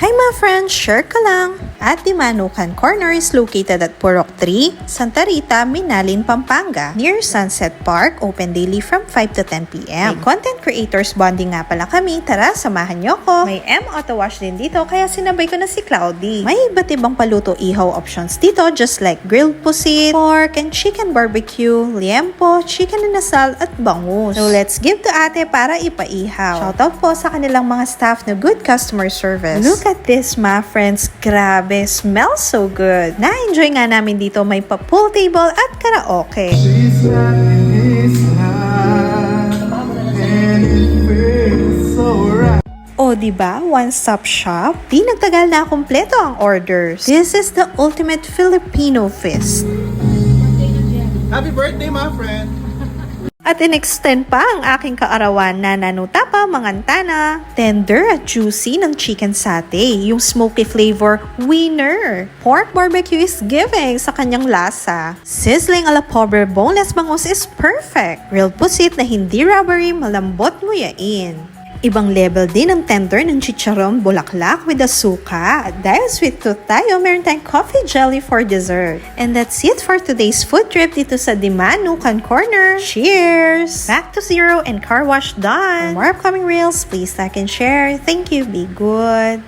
Hi mga friends, share ka lang! At Dimanukan Corner is located at Purok 3, Santa Rita, Minalin, Pampanga. Near Sunset Park, open daily from 5 to 10 p.m. May content creators bonding nga pala kami, tara samahan nyo ko. May Auto Wash din dito kaya sinabay ko na si Cloudy. May iba't ibang paluto ihaw options dito just like grilled pusit, pork and chicken barbecue, liempo, chicken inasal at bangus. So let's give to ate para ipaihaw. Shoutout po sa kanilang mga staff na good customer service. Look at this my friends, grabe, smells so good. Na-enjoy nga namin dito, may pa-pool table at karaoke. She's not in his hand, and it feels so right. O diba, one-stop shop? Di nagtagal na kumpleto ang orders. This is the ultimate Filipino feast. Happy birthday, my friend! At in-extend pa ang aking kaarawan na nanutapa mangantana. Tender at juicy ng chicken satay. Yung smoky flavor, winner. Pork barbecue is giving sa kanyang lasa. Sizzling a la pobre boneless bangus is perfect. Grilled pusit na hindi rubbery, malambot nguyain. Ibang level din ang tender ng chicharon bulaklak with the suka. Dahil sweet tooth tayo, meron tayong coffee jelly for dessert. And that's it for today's food trip dito sa Dimanukan Corner. Cheers! Back to zero and car wash done. For more upcoming reels, please like and share. Thank you. Be good.